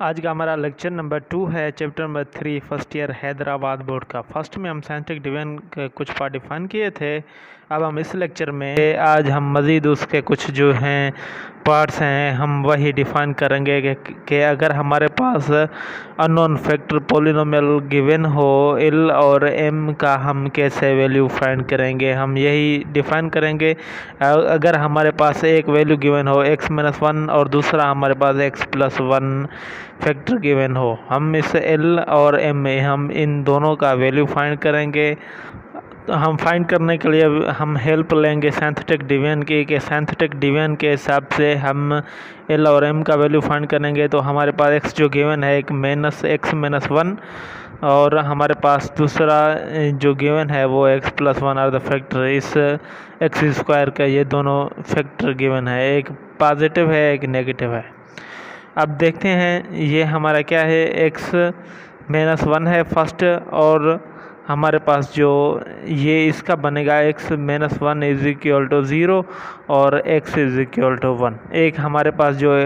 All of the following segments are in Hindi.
आज का हमारा लेक्चर नंबर 2 है, chapter number 3 first year Hyderabad board का। फर्स्ट में हम साइंटिफिक डिवीजन के कुछ पार्ट डिफाइन किए थे। अब हम इस लेक्चर में आज हम मज़ीद उसके कुछ जो हैं पार्ट्स हैं हम वही डिफाइन करेंगे कि अगर हमारे पास अननोन फैक्टर पॉलिनोमियल गिवन हो एल और एम का हम कैसे वैल्यू फाइंड करेंगे, हम यही डिफाइन करेंगे। अगर हमारे पास एक वैल्यू गिवन हो x-1 और दूसरा हमारे पास x+1 फैक्टर गिवन हो, हम इस एल और एम में हम इन दोनों का वैल्यू फाइंड करेंगे। तो हम फाइंड करने के लिए हम हेल्प लेंगे सिंथेटिक डिवीजन की, कि सिंथेटिक डिवीजन के हिसाब से हम एल और एम का वैल्यू फाइंड करेंगे। तो हमारे पास x जो गिवन है एक -x-1 और हमारे पास दूसरा जो गिवन है वो x+1 आर द फैक्टर, इस x² का ये दोनों फैक्टर गिवन है, एक पॉजिटिव है एक नेगेटिव है। अब देखते हैं ये हमारा क्या है, x-1 है फर्स्ट और हमारे पास जो ये इसका बनेगा x-1 = 0 और x = 1। एक हमारे पास जो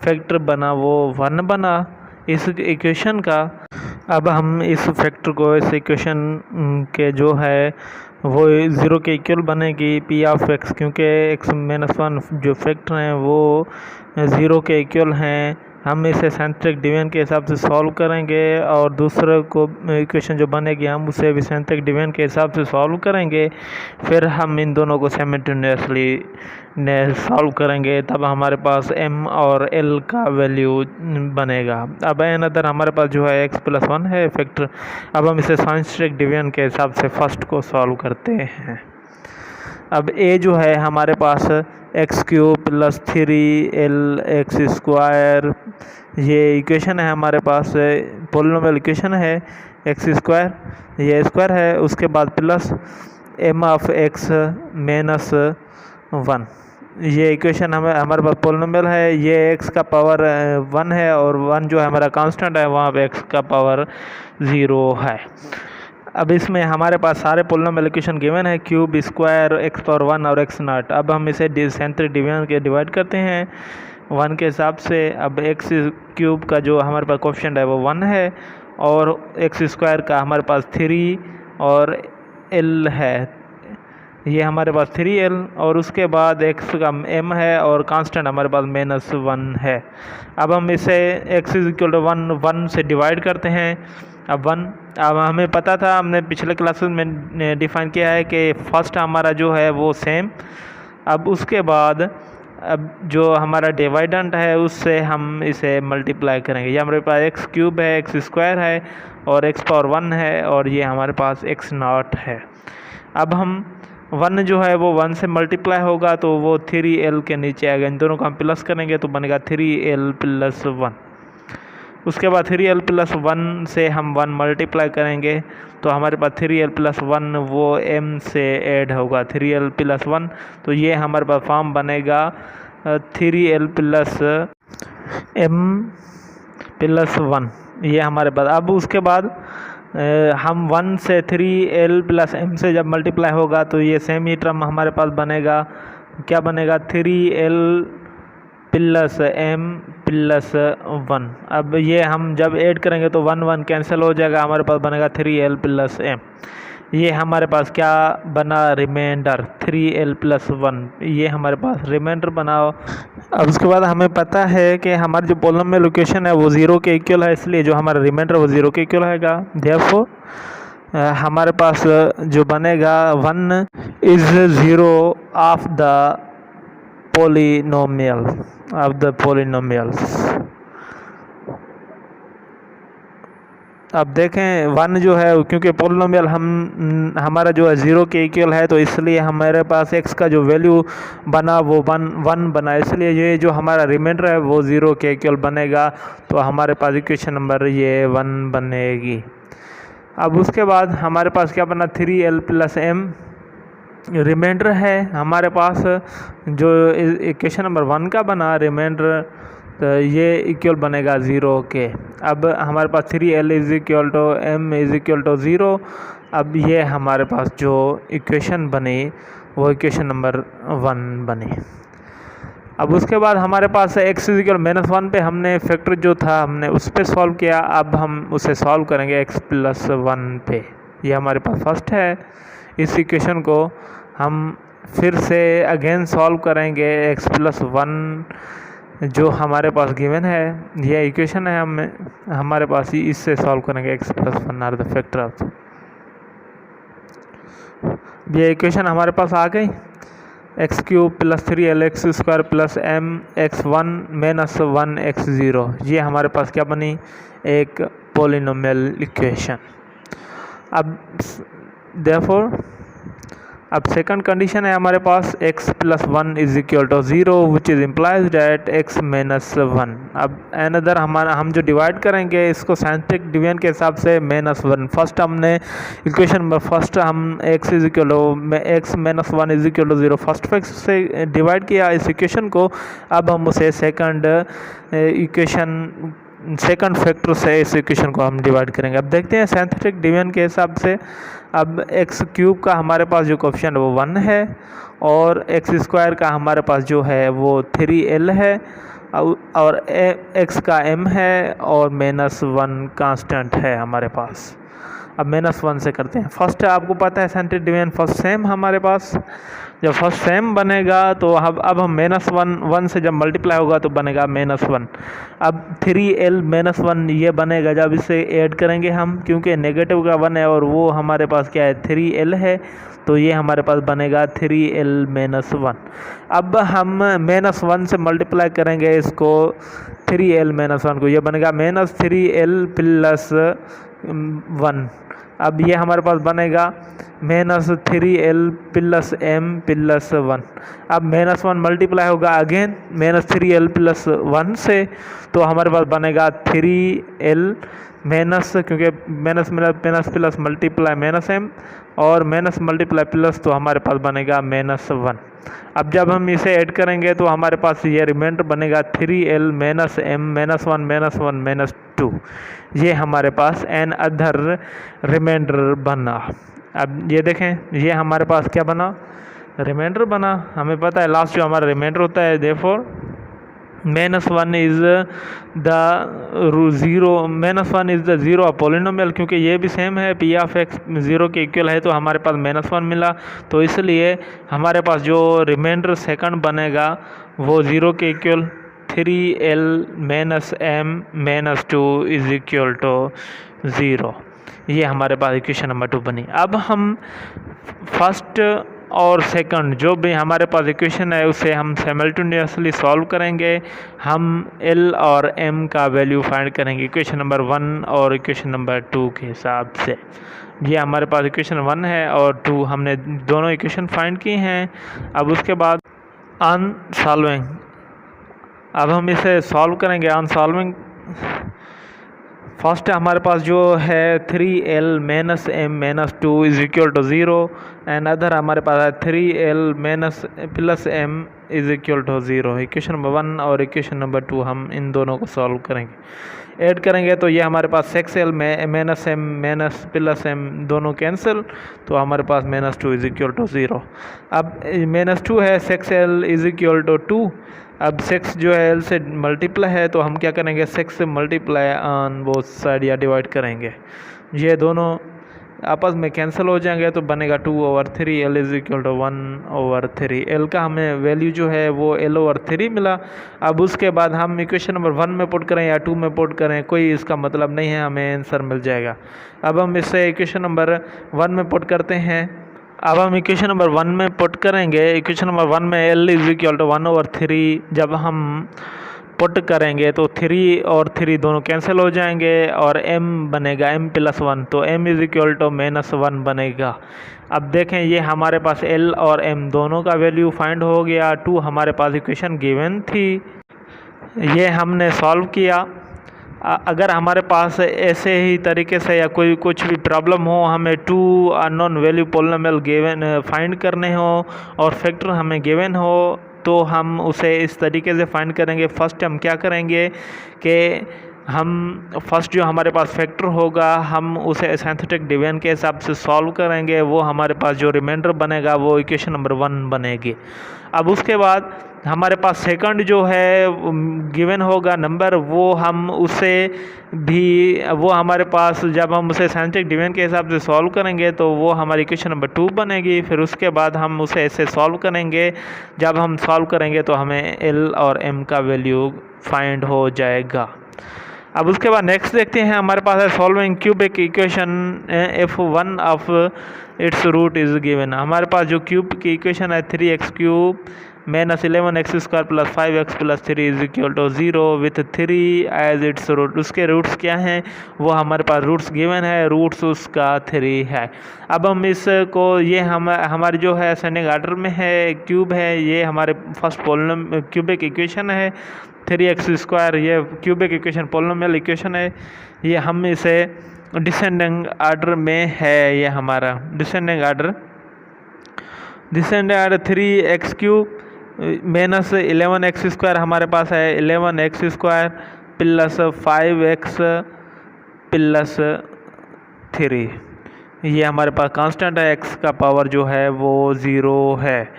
फैक्टर बना वो 1 बना इस इक्वेशन का। अब हम इस फैक्टर को इस इक्वेशन के जो है वो 0 के इक्वल बनेगी p(x), क्योंकि x-1 जो फैक्टर हैं वो 0 के इक्वल हैं। हम इसे सिंथेटिक डिवीजन के हिसाब से सॉल्व करेंगे और दूसरे को इक्वेशन जो बनेगी हम उसे भी सिंथेटिक डिवीजन के हिसाब से सॉल्व करेंगे। फिर हम इन दोनों को साइमल्टेनियसली सॉल्व करेंगे, तब हमारे पास m और l का वैल्यू बनेगा। अब अनदर हमारे पास जो है x+1 है फैक्टर। अब हम इसे सिंथेटिक डिवीजन के हिसाब से फर्स्ट को सॉल्व करते हैं। अब a जो है हमारे पास x³ + 3lx², ये इक्वेशन है हमारे पास, पॉलिनोमियल इक्वेशन है x², ये स्क्वायर है, उसके बाद प्लस m(x-1), ये इक्वेशन हमारे पास पॉलिनोमियल है। ये x का पावर 1 है और 1 जो है हमारा कांस्टेंट है, वहाँ पे x का पावर 0 है। अब इसमें हमारे पास सारे पॉलिनोमियल इक्वेशन गिवन है, क्यूब, स्क्वायर, x⁴ और x0। अब हम इसे सिंथेटिक डिवीजन के डिवाइड करते हैं 1 के हिसाब से। अब x³ का जो हमारे पास कोएफिशिएंट है वो 1 है और x² का हमारे पास 3 और l है, ये हमारे पास 3l, और उसके बाद x का m है और कांस्टेंट हमारे पास -1 है। अब हम इसे x = 1 से डिवाइड करते हैं। अब हमें पता था, हमने पिछले क्लासेस में डिफाइन किया है कि फर्स्ट हमारा जो है वो सेम। अब उसके बाद अब जो हमारा डिवाइडेंट है उससे हम इसे मल्टीप्लाई करेंगे। ये हमारे पास x³ है, x² है और x⁴ है और ये हमारे पास x0 है। अब हम 1 जो है वो 1 से मल्टीप्लाई होगा तो वो 3l के नीचे आएगा, इन दोनों को हम प्लस करेंगे तो बनेगा 3l + 1। उसके बाद 3l + 1 से हम 1 मल्टीप्लाई करेंगे तो हमारे पास 3l + 1 वो m से ऐड होगा, 3l + 1, तो ये हमारे पास फॉर्म बनेगा 3l + m + 1, ये हमारे पास। अब उसके बाद हम 1 से 3l + m से जब मल्टीप्लाई होगा तो ये सेम ही टर्म हमारे पास बनेगा, क्या बनेगा, 3l + m + 1। अब ये हम जब ऐड करेंगे तो 1 1 कैंसिल हो जाएगा, हमारे पास बनेगा 3l + m। ये हमारे पास क्या बना, रिमाइंडर 3l + 1, ये हमारे पास रिमाइंडर बनाओ। अब उसके बाद हमें पता है कि हमारी जो पॉलिनोमियल इक्वेशन है वो 0 के इक्वल है, इसलिए जो हमारा रिमाइंडर वो 0 के इक्वल आएगा। देयरफॉर हमारे पास जो बनेगा 1 = 0 ऑफ द पॉलिनोमियल्स। अब देखें 1 जो है, क्योंकि पॉलिनोमियल हमारा जो है 0 के इक्वल है तो इसलिए हमारे पास x का जो वैल्यू बना वो 1 बना, इसलिए ये जो हमारा रिमाइंडर है वो 0 के इक्वल बनेगा। तो हमारे पास इक्वेशन नंबर ये 1 बनेगी। अब उसके बाद हमारे पास क्या बना, 3l + m रिमाइंडर है हमारे पास, जो इक्वेशन नंबर 1 का बना रिमाइंडर, तो ये इक्वल बनेगा 0 के। अब हमारे पास 3l = m = 0। अब ये हमारे पास जो इक्वेशन बनी वो इक्वेशन नंबर 1 बनी। अब उसके बाद हमारे पास x इक्वल -1 पे हमने फैक्टर जो था हमने उस पर सॉल्व किया। अब हम उसे सॉल्व करेंगे x + 1 पे। ये हमारे पास फर्स्ट है। इस इक्वेशन को हम फिर से अगेन सॉल्व करेंगे x + 1 जो हमारे पास गिवन है। ये इक्वेशन है, हमारे पास ही इससे सॉल्व करेंगे x + 1 are the factor of. ये इक्वेशन हमारे पास आ गई। x³ + 3lx² + mx1 - 1x0, ये हमारे पास क्या बनी, एक पॉलिनोमियल इक्वेशन। अब देयरफॉर अब सेकंड कंडीशन है हमारे पास x + 1 = 0 which is implies that x - 1। अब अनदर हम जो डिवाइड करेंगे इसको साइंटिफिक डिवीजन के हिसाब से -1। फर्स्ट हमने इक्वेशन में फर्स्ट हम x - 1 = 0 फर्स्ट फैक्टर से डिवाइड किया इस इक्वेशन को। अब हम उसे सेकंड फैक्टर से इस इक्वेशन को हम डिवाइड करेंगे। अब देखते हैं साइंटिफिक डिवीजन के हिसाब से। अब x³ का हमारे पास जो कोएफिशिएंट है वो 1 है और x² का हमारे पास जो है वो 3l है और x का m है और -1 कांस्टेंट है हमारे पास। अब -1 से करते हैं। फर्स्ट आपको पता है साइंटिफिक डिवीजन फर्स्ट सेम हमारे पास। जब फर्स्ट सेम बनेगा तो अब हम -1 से जब मल्टीप्लाई होगा तो बनेगा -1। अब 3l -1 ये बनेगा जब इसे ऐड करेंगे हम, क्योंकि नेगेटिव का 1 है और वो हमारे पास क्या है 3l है, तो ये हमारे पास बनेगा 3l - 1। अब हम -1 से मल्टीप्लाई करेंगे इसको 3l - 1 को, ये बनेगा -3l + 1। अब ये हमारे पास बनेगा -3l + m + 1। अब -1 मल्टीप्लाई होगा अगेन -3l + 1 से, तो हमारे पास बनेगा 3l क्योंकि प्लस मल्टीप्लाई -m और मल्टीप्लाई प्लस, तो हमारे पास बनेगा -1। अब जब हम इसे ऐड करेंगे तो हमारे पास ये रिमाइंडर बनेगा 3l - m -1 -2। ये हमारे पास एन अदर रिमाइंडर बना। अब ये देखें ये हमारे पास क्या बना, रिमाइंडर बना। हमें पता है लास्ट जो हमारा रिमाइंडर होता है, therefore -1 is the zero polynomial, क्योंकि ये भी सेम है p ऑफ x 0 के इक्वल है, तो हमारे पास -1 मिला। तो इसलिए हमारे पास जो रिमाइंडर सेकंड बनेगा वो 0 के इक्वल 3l - m - 2 = 0। ये हमारे पास इक्वेशन नंबर 2 बनी। अब हम फर्स्ट और सेकंड जो भी हमारे पास इक्वेशन है उसे हम साइमल्टेनियसली सॉल्व करेंगे। हम l और m का वैल्यू फाइंड करेंगे इक्वेशन नंबर 1 और इक्वेशन नंबर 2 के हिसाब से। ये हमारे पास इक्वेशन 1 है और 2 हमने दोनों इक्वेशन फाइंड की हैं। अब उसके बाद ऑन सॉल्विंग, अब हम इसे सॉल्व करेंगे ऑन सॉल्विंग। फर्स्ट हमारे पास जो है 3l - m - 2 = 0 एंड अदर हमारे पास है 3l + m = 0। इक्वेशन नंबर 1 और इक्वेशन नंबर 2 हम इन दोनों को सॉल्व करेंगे। ऐड करेंगे तो ये हमारे पास 6l - m + m दोनों कैंसिल, तो हमारे पास -2 = 0। अब -2 है 6l = 2। अब 6 जो है l से मल्टीप्लाई है, तो हम क्या करेंगे 6 से मल्टीप्लाई ऑन बोथ साइड या डिवाइड करेंगे। ये दोनों आपस में कैंसिल हो जाएंगे, तो बनेगा 2/3 l = 1/3। l का हमें वैल्यू जो है वो l/3 मिला। अब उसके बाद हम इक्वेशन नंबर 1 में पुट करें या 2 में पुट करें कोई इसका मतलब नहीं है, हमें आंसर मिल जाएगा। अब हम इससे इक्वेशन नंबर 1 में पुट करते हैं। अब हम इक्वेशन नंबर 1 में पुट करेंगे। इक्वेशन नंबर 1 में l = 1/3 जब हम पुट करेंगे तो 3 और 3 दोनों कैंसिल हो जाएंगे और m बनेगा m + 1, तो m = -1 बनेगा। अब देखें ये हमारे पास l और m दोनों का वैल्यू फाइंड हो गया। 2 हमारे पास इक्वेशन गिवन थी, ये हमने सॉल्व किया। अगर हमारे पास ऐसे ही तरीके से या कोई कुछ भी प्रॉब्लम हो, हमें 2 unknown value polynomial given find करने हो और फैक्टर हमें गिवन हो, तो हम उसे इस तरीके से फाइंड करेंगे। फर्स्ट हम क्या करेंगे कि हम फर्स्ट जो हमारे पास फैक्टर होगा हम उसे सिंथेटिक डिवीजन के हिसाब से सॉल्व करेंगे, वो हमारे पास जो रिमाइंडर बनेगा वो इक्वेशन नंबर 1 बनेगी। अब उसके बाद हमारे पास सेकंड जो है गिवन होगा नंबर, वो हम उसे भी वो हमारे पास जब हम उसे सिंथेटिक डिवीजन के हिसाब से सॉल्व करेंगे तो वो हमारी इक्वेशन नंबर 2 बनेगी। फिर उसके बाद हम उसे ऐसे सॉल्व करेंगे, जब हम सॉल्व करेंगे तो हमें एल और एम का वैल्यू फाइंड हो जाएगा। अब उसके बाद नेक्स्ट देखते हैं, हमारे पास है solving cubic equation if one of its root is given. हमारे पास जो क्यूब की इक्वेशन है 3x cube minus 11x square plus 5x plus 3 is equal to 0 with 3 as its root. उसके रूट्स क्या हैं, वो हमारे पास रूट्स गिवन है, रूट्स उसका 3 है। अब हम इसको ये हमारी जो है असेंडिंग आर्डर में है, क्यूब है, ये हमारे फर्स्ट पोलिनोमियल क्यूबिक इक्वेशन है 3x स्क्वायर, ये क्यूबिक इक्वेशन पोलिनोमियल इक्वेशन है। ये हम इसे डिसेंडिंग आर्डर में है, ये हमारा descending order 3x cube minus 11x square हमारे पास है 11x square plus 5x plus 3। ये हमारे पास कांस्टेंट है, x का पावर जो है वो 0 है।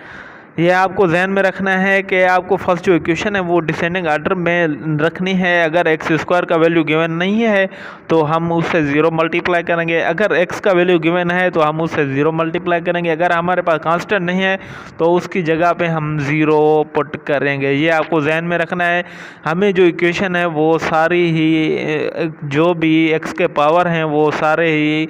ये आपको जहन में रखना है कि आपको फर्स्ट जो इक्वेशन है वो डिसेंडिंग आर्डर में रखनी है। अगर एक्स स्क्वायर का वैल्यू गिवन नहीं है तो हम उससे 0 मल्टीप्लाई करेंगे, अगर एक्स का वैल्यू गिवन है तो हम उससे 0 मल्टीप्लाई करेंगे, अगर हमारे पास कांस्टेंट नहीं है तो उसकी जगह पे हम 0 पुट करेंगे। ये आपको जहन में रखना है। हमें जो इक्वेशन है वो सारी ही जो भी एक्स के पावर हैं वो सारे ही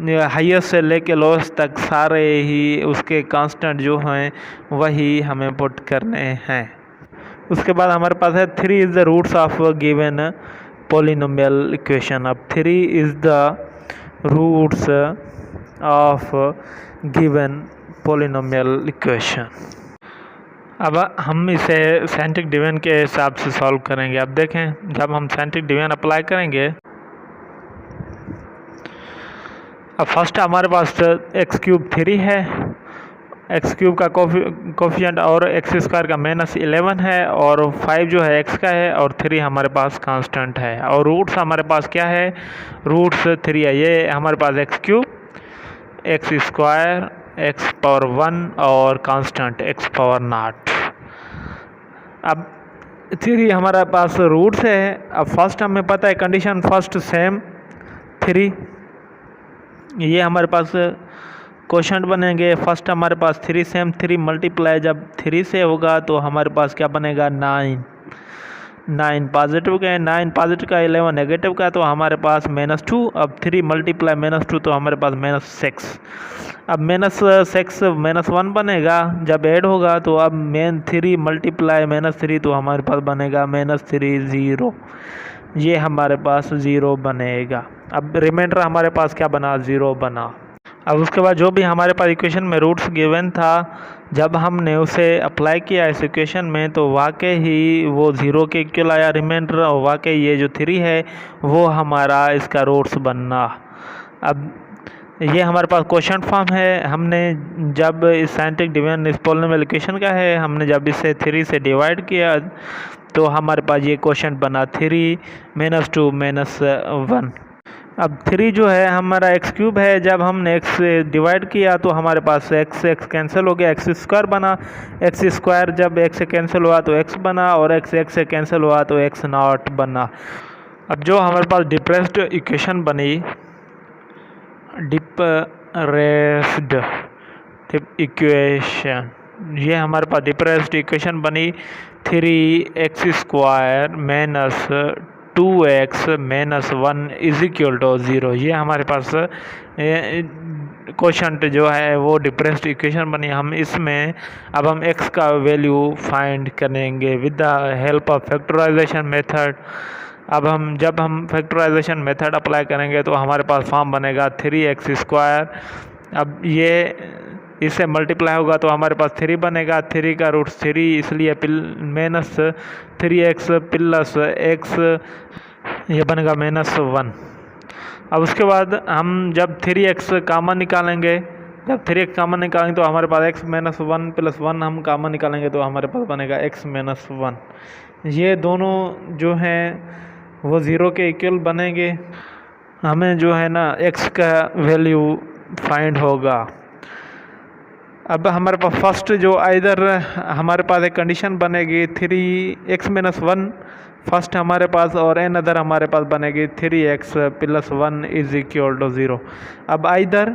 हाईएस्ट से लेके लोएस्ट तक सारे ही उसके कांस्टेंट जो हैं वही हमें पुट करने हैं। उसके बाद हमारे पास है 3 is the roots of given polynomial equation. अब 3 is the roots of given polynomial equation. अब हम इसे सिंथेटिक डिवीजन के हिसाब से सॉल्व करेंगे। अब देखें, जब हम सिंथेटिक डिवीजन अप्लाई करेंगे, अब फर्स्ट हमारे पास एक्स क्यूब 3 है, एक्स क्यूब का कोफिशिएंट और एक्स स्क्वायर का -11 है और 5 जो है एक्स का है और 3 हमारे पास कांस्टेंट है और रूट्स हमारे पास क्या है, रूट्स 3 है। ये हमारे पास x cube, x square, x power 1 और कांस्टेंट एक्स पावर 0। अब 3 हमारे पास रूट्स है। अब फर्स्ट हमें पता है कंडीशन फर्स्ट सेम 3, ये हमारे पास क्वेश्चन बनेंगे। फर्स्ट हमारे पास 3 सेम 3 मल्टीप्लाई जब 3 से होगा तो हमारे पास क्या बनेगा 9 पॉजिटिव का है, 9 पॉजिटिव का 11 नेगेटिव का, तो हमारे पास -2। अब 3 मल्टीप्लाई -2 तो हमारे पास -6। अब -6 -1 बनेगा जब ऐड होगा, तो अब -3 मल्टीप्लाई -3 तो हमारे पास बनेगा -3 0। ये हमारे पास 0 बनेगा। अब रिमाइंडर हमारे पास क्या बना, 0 बना। अब उसके बाद जो भी हमारे पास इक्वेशन में रूट्स गिवन था, जब हमने उसे अप्लाई किया इस इक्वेशन में तो वाकई ही वो 0 के इक्वल आया रिमाइंडर, और वाकई ये जो 3 है वो हमारा इसका रूट्स बनना। अब ये हमारे पास क्वेश्चन फॉर्म है। हमने जब इस सिंथेटिक डिवीजन इस पोलिनोमियल इक्वेशन का है, हमने जब इसे 3 से डिवाइड किया तो हमारे पास ये क्वेश्चन बना 3 - 2 - 1। अब 3 जो है हमारा एक्स क्यूब है, जब हमने एक्स से डिवाइड किया तो हमारे पास एक्स कैंसिल हो गया, एक्स स्क्वायर बना। एक्स स्क्वायर जब एक्स से कैंसिल हुआ तो एक्स बना और एक्स से कैंसिल हुआ तो एक्स नॉट बना। अब जो हमारे पास डिप्रेस्ड इक्वेशन बनी, डिप्रेस्ड इक्वेशन, ये हमारे पास डिप्रेस्ड इक्वेशन बनी 3x square minus 2x minus 1 is equal to 0। ये हमारे पास क्वेश्चन जो है वो डिप्रेस्ड इक्वेशन बनी। हम इसमें अब हम x का वैल्यू फाइंड करेंगे with the help of factorization method. अब जब हम फैक्टराइजेशन मेथड अप्लाई करेंगे तो हमारे पास फॉर्म बनेगा 3x स्क्वायर। अब ये इससे मल्टीप्लाई होगा तो हमारे पास 3 बनेगा, 3 का रूट 3 इसलिए -3x प्लस x ये बनेगा -1। अब उसके बाद हम जब 3x कॉमन निकालेंगे, जब 3x कॉमन निकालेंगे तो हमारे पास x -1 प्लस 1 हम कॉमन निकालेंगे तो हमारे पास बनेगा x -1। ये दोनों जो हैं वो ज़ीरो के इक्वल बनेंगे। हमें जो है ना x का वैल्यू फाइंड होगा। अब हमारे पास फर्स्ट जो इधर हमारे पास एक कंडीशन बनेगी 3x-1 फर्स्ट हमारे पास, और एन अदर हमारे पास बनेगी 3x+1 इज इक्वल टू 0। अब इधर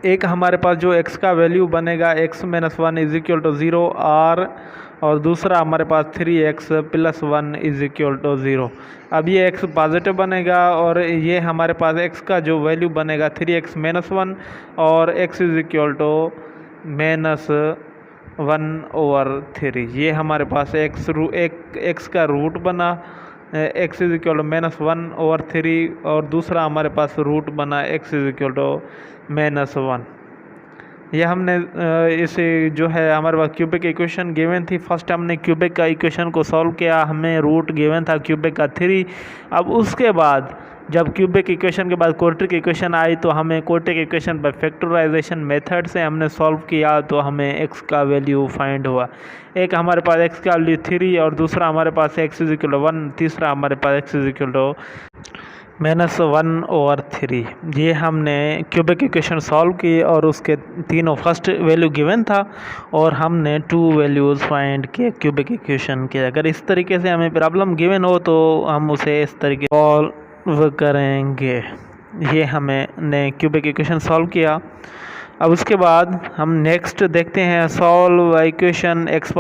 एक हमारे पास जो x का वैल्यू बनेगा x-1 इज इक्वल टू 0 और दूसरा हमारे पास 3x+1 इज इक्वल टू 0। अब ये x पॉजिटिव बनेगा और ये हमारे पास x का जो वैल्यू बनेगा 3x-1 और x इज इक्वल टू -1/3। ये हमारे पास x का रूट बना, x इज इक्वल टू -1/3 और दूसरा हमारे पास रूट बना x इज इक्वल टू -1। यह हमने इसे जो है हमारे पास क्यूबिक इक्वेशन गिवन थी। फर्स्ट हमने क्यूबिक का इक्वेशन को सॉल्व किया, हमें रूट गिवन था क्यूबिक का 3। अब उसके बाद जब क्यूबिक इक्वेशन के बाद क्वाड्रेटिक इक्वेशन आई तो हमें quadratic equation by factorization method से हमने सॉल्व किया, तो हमें x का वैल्यू फाइंड हुआ। एक हमारे पास x का वैल्यू 3 और दूसरा हमारे पास x इज इक्वल टू 1, तीसरा हमारे पास x इज इक्वल टू -1/3। ये हमने क्यूबिक इक्वेशन सॉल्व की और उसके तीनों फर्स्ट वैल्यू गिवन था और हमने 2 वैल्यूज़ फाइंड किए क्यूबिक इक्वेशन के। अगर इस तरीके से हमें प्रॉब्लम गिवन हो तो हम उसे इस तरीके सॉल्व करेंगे। ये हमने क्यूबिक इक्वेशन सॉल्व किया। अब उसके बाद हम नेक्स्ट देखते हैं solve equation x⁴ -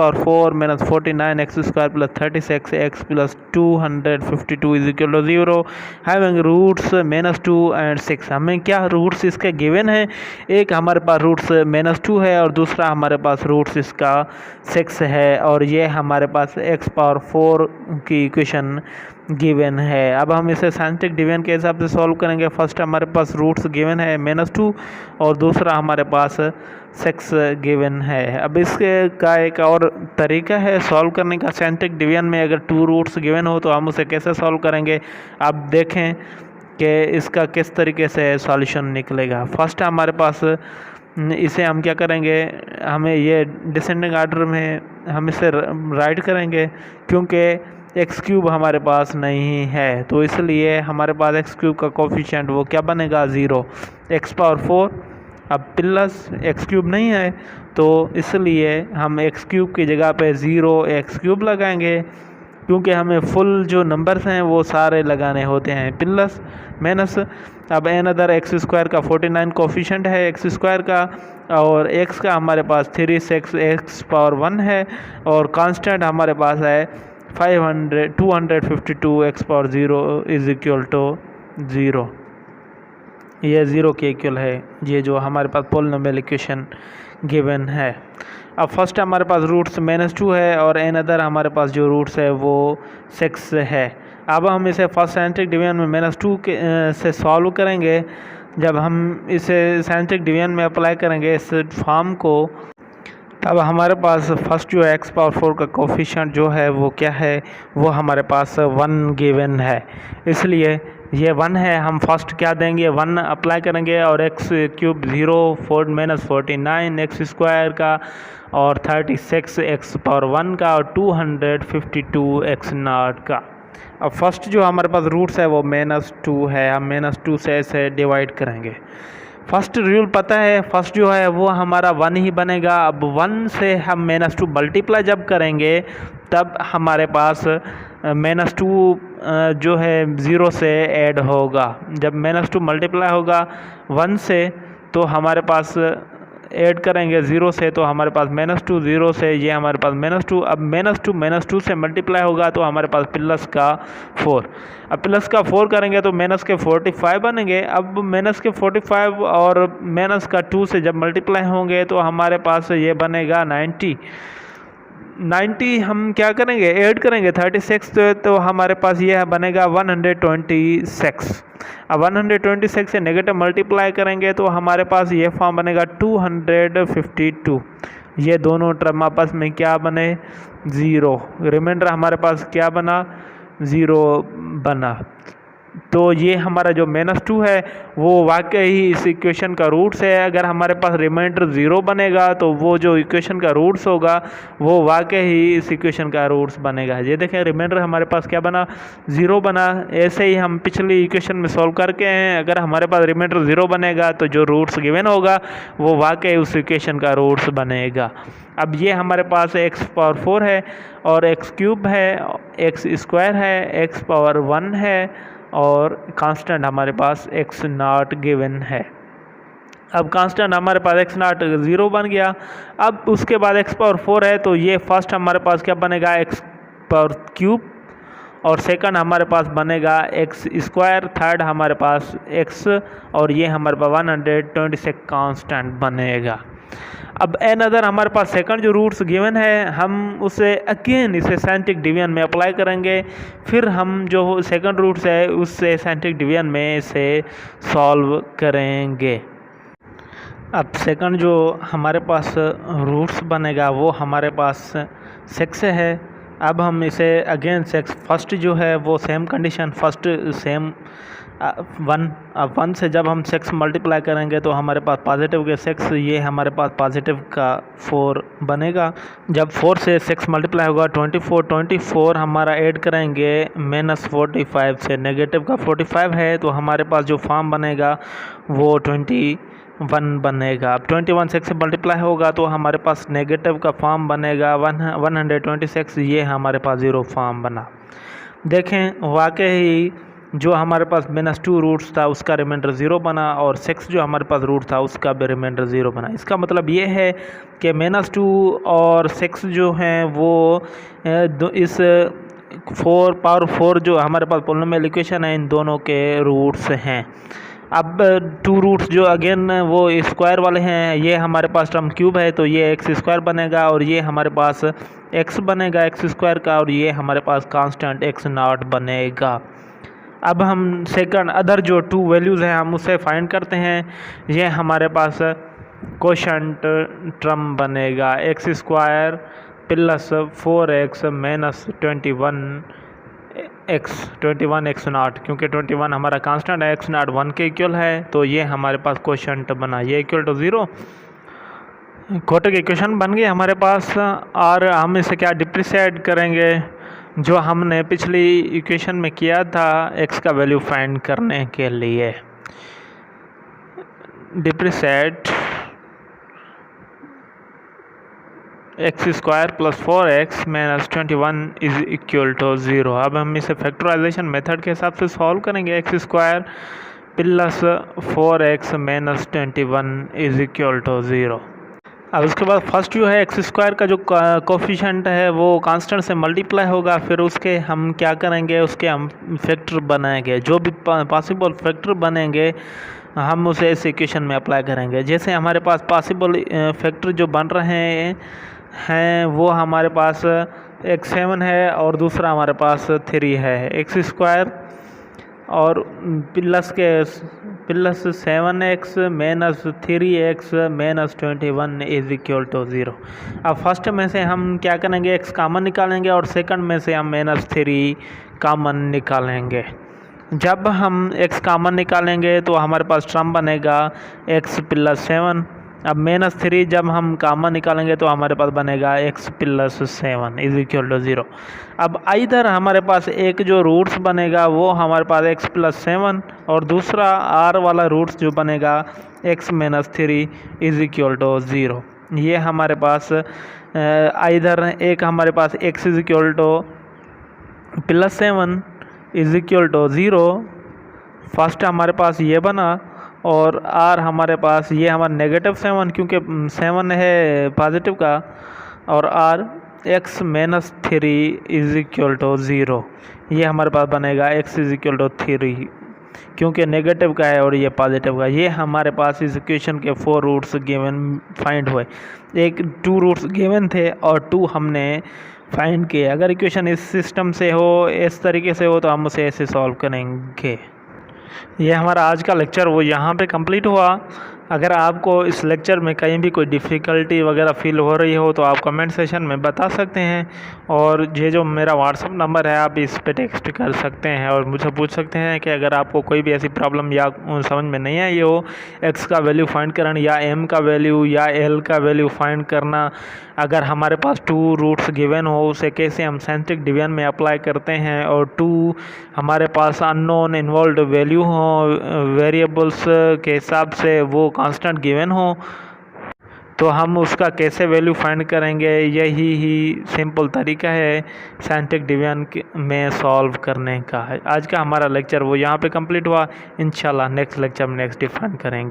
49 x² + 36 x + 252 is equal to 0 having roots -2 और 6। हमें क्या रूट्स इसके गिवन है, एक हमारे पास रूट्स -2 है और दूसरा हमारे पास रूट्स इसका 6 है और ये हमारे पास x⁴ की इक्वेशन गिवन है। अब हम इसे साइंटिफिक डिवीजन के हिसाब से सॉल्व करेंगे। फर्स्ट हमारे पास रूट्स गिवन है -2 और दूसरा हमारे पास 6 गिवन है। अब इसके का एक और तरीका है सॉल्व करने का। साइंटिफिक डिवीजन में अगर 2 रूट्स गिवन हो तो हम उसे कैसे सॉल्व करेंगे, आप देखें कि इसका किस तरीके से सॉल्यूशन निकलेगा। फर्स्ट हमारे पास इसे हम क्या करेंगे, हमें ये डिसेंडिंग आर्डर में हम इसे राइट करेंगे क्योंकि x³ हमारे पास नहीं है, तो इसलिए हमारे पास x³ का कोफिशिएंट वो क्या बनेगा 0। x⁴ अब प्लस x³ नहीं है तो इसलिए हम x³ की जगह पे 0 x³ लगाएंगे क्योंकि हमें फुल जो नंबर्स हैं वो सारे लगाने होते हैं प्लस माइनस। अब एन अदर x² का 49 कोफिशिएंट है x² का और x का हमारे पास 36 x⁴ है और कांस्टेंट हमारे पास है 252 x⁴ इज इक्वल टू 0। ये 0 के इक्वल है, ये जो हमारे पास पॉलिनोमियल इक्वेशन गिवन है। अब फर्स्ट हमारे पास रूट्स -2 है और एन अदर हमारे पास जो रूट्स है वो 6 है। अब हम इसे फर्स्ट साइंटिफिक डिवीजन में -2 से सॉल्व करेंगे। जब हम इसे साइंटिफिक डिवीजन में अप्लाई करेंगे इस फॉर्म को, तब हमारे पास फर्स्ट जो x⁴ का कोफिशिएंट जो है वो क्या है, वो हमारे पास 1 गिवन है, इसलिए ये 1 है। हम फर्स्ट क्या देंगे 1 अप्लाई करेंगे और x³ 0 -49 x² का और 36 x⁴ का और 252 x0 का। अब फर्स्ट जो हमारे पास रूट्स है वो -2 है, हम -2 से इसे डिवाइड करेंगे। फर्स्ट रूल पता है, फर्स्ट जो है वो हमारा 1 ही बनेगा। अब 1 से हम -2 मल्टीप्लाई जब करेंगे तब हमारे पास -2 जो है 0 से ऐड होगा। जब -2 मल्टीप्लाई होगा 1 से तो हमारे पास ऐड करेंगे 0 से, तो हमारे पास -2 0 से ये हमारे पास -2। अब -2 से मल्टीप्लाई होगा तो हमारे पास प्लस का 4। अब प्लस का 4 करेंगे तो माइनस के 45 बनेंगे। अब माइनस के 45 और माइनस का 2 से जब मल्टीप्लाई होंगे तो हमारे पास ये बनेगा 90। हम क्या करेंगे ऐड करेंगे 36 तो हमारे पास यह बनेगा 126। अब 126 से नेगेटिव मल्टीप्लाई करेंगे तो हमारे पास ये फॉर्म बनेगा 252। ये दोनों टर्म आपस में क्या बने 0, रिमाइंडर हमारे पास क्या बना 0 बना। तो ये हमारा जो -2 है वो वाकई ही इस इक्वेशन का रूट्स है। अगर हमारे पास रिमाइंडर 0 बनेगा तो वो जो इक्वेशन का रूट्स होगा वो वाकई ही इस इक्वेशन का रूट्स बनेगा। ये देखें रिमाइंडर हमारे पास क्या बना, 0 बना। ऐसे ही हम पिछली इक्वेशन में सॉल्व करके हैं, अगर हमारे पास रिमाइंडर 0 बनेगा तो जो रूट्स गिवन होगा वो वाकई उस इक्वेशन का रूट्स बनेगा। अब ये हमारे पास x⁴ है और x³ है, x² है, x⁴ है और कांस्टेंट हमारे पास x0 गिवन है। अब कांस्टेंट हमारे पास x0 0 बन गया। अब उसके बाद x⁴ है तो ये फर्स्ट हमारे पास क्या बनेगा, x³ और सेकंड हमारे पास बनेगा x², थर्ड हमारे पास x और ये हमारे पास 126 कांस्टेंट बनेगा। अब अनदर हमारे पास सेकंड जो रूट्स गिवन है हम उसे अगेन इसे साइंटिफिक डिवीजन में अप्लाई करेंगे, फिर हम जो सेकंड रूट्स है उससे साइंटिफिक डिवीजन में इसे सॉल्व करेंगे। अब सेकंड जो हमारे पास रूट्स बनेगा वो हमारे पास 6 है। अब हम इसे अगेन 6 फर्स्ट जो है वो सेम कंडीशन, फर्स्ट सेम 1। अब 1 से जब हम 6 मल्टीप्लाई करेंगे तो हमारे पास पॉजिटिव के 6, ये हमारे पास पॉजिटिव का 4 बनेगा। जब 4 से 6 मल्टीप्लाई होगा 24 हमारा ऐड करेंगे -45 से, नेगेटिव का 45 है तो हमारे पास जो फॉर्म बनेगा वो 21 बनेगा। अब 21 6 से मल्टीप्लाई होगा तो हमारे पास नेगेटिव का फॉर्म बनेगा 126, ये हमारे पास 0 फॉर्म बना। देखें वाकई जो हमारे पास -2 रूट्स था उसका रिमाइंडर 0 बना और 6 जो हमारे पास रूट था उसका भी रिमाइंडर 0 बना। इसका मतलब ये है कि -2 और 6 जो हैं वो इस 4 जो हमारे पास पॉलिनोमियल इक्वेशन है इन दोनों के रूट्स हैं। अब 2 रूट्स जो अगेन वो स्क्वायर वाले हैं, ये हमारे पास टर्म क्यूब है तो ये x² बनेगा और ये हमारे पास x बनेगा x² का और ये हमारे पास कांस्टेंट x0 बनेगा। अब हम सेकंड अदर जो 2 वैल्यूज़ हैं हम उसे फाइंड करते हैं। ये हमारे पास कोशेंट टर्म बनेगा x² + 4x - 21 x0, क्योंकि 21 हमारा कांस्टेंट है, x0 1 के इक्वल है तो ये हमारे पास कोशेंट बना, ये इक्वल टू 0। क्वाड्रेटिक इक्वेशन बन गई हमारे पास और हम इसे क्या डिप्रिशिएट करेंगे, जो हमने पिछली इक्वेशन में किया था x का वैल्यू फाइंड करने के लिए। Depreciate x² + 4x - 21 = 0। अब हम इसे फैक्टराइजेशन मेथड के हिसाब से सॉल्व करेंगे। x² + 4x - 21 = 0। अब उसके बाद फर्स्ट जो है x² का जो कोफिशिएंट है वो कांस्टेंट से मल्टीप्लाई होगा, फिर उसके हम क्या करेंगे, उसके हम फैक्टर बनाएंगे। जो भी पॉसिबल फैक्टर बनेंगे हम उसे इस इक्वेशन में अप्लाई करेंगे। जैसे हमारे पास पॉसिबल फैक्टर जो बन रहे हैं वो हमारे पास x7 है और दूसरा हमारे पास 3 है। x² और +7x - 3x - 21 = 0। अब फर्स्ट में से हम क्या करेंगे, x कॉमन निकालेंगे और सेकंड में से हम -3 कॉमन निकालेंगे। जब हम x कॉमन निकालेंगे तो हमारे पास टर्म बनेगा x + 7। अब -3 जब हम कॉमन निकालेंगे तो हमारे पास बनेगा x + 7 = 0। अब इधर हमारे पास एक जो रूट्स बनेगा वो हमारे पास x + 7 और दूसरा r वाला रूट्स जो बनेगा x - 3 = 0। ये हमारे पास इधर एक हमारे पास x + 7 = 0, फर्स्ट हमारे पास ये बना और r हमारे पास ये हमारा -7 क्योंकि 7 है पॉजिटिव का और r x - 3 = 0। ये हमारे पास बनेगा x = 3 क्योंकि नेगेटिव का है और ये पॉजिटिव का। ये हमारे पास इस इक्वेशन के 4 रूट्स गिवन फाइंड हुए। 2 रूट्स गिवन थे और 2 हमने फाइंड किए। अगर इक्वेशन इस सिस्टम से हो, इस तरीके से हो तो हम उसे ऐसे सॉल्व करेंगे। ये हमारा आज का लेक्चर वो यहाँ पे कंप्लीट हुआ। अगर आपको इस लेक्चर में कहीं भी कोई डिफ़िकल्टी वगैरह फ़ील हो रही हो तो आप कमेंट सेशन में बता सकते हैं, और ये जो मेरा व्हाट्सअप नंबर है आप इस पे टेक्स्ट कर सकते हैं और मुझे पूछ सकते हैं कि अगर आपको कोई भी ऐसी प्रॉब्लम या समझ में नहीं आई हो, एक्स का वैल्यू फाइंड करना या एम का वैल्यू या एल का वैल्यू फाइंड करना, अगर हमारे पास 2 रूट्स गिवन हो उसे कैसे हम साइंटिफिक डिवीजन में अप्लाई करते हैं, और 2 हमारे पास अननोन इन्वॉल्व वैल्यू हो वेरिएबल्स के हिसाब से वो कांस्टेंट गिवन हो, तो हम उसका कैसे वैल्यू फाइंड करेंगे। यही सिंपल तरीका है साइंटिफिक डिवीजन में सॉल्व करने का है। आज का हमारा लेक्चर वो यहाँ पे कंप्लीट हुआ। इंशाल्लाह नेक्स्ट लेक्चर में नेक्स्ट डिफाइन करेंगे।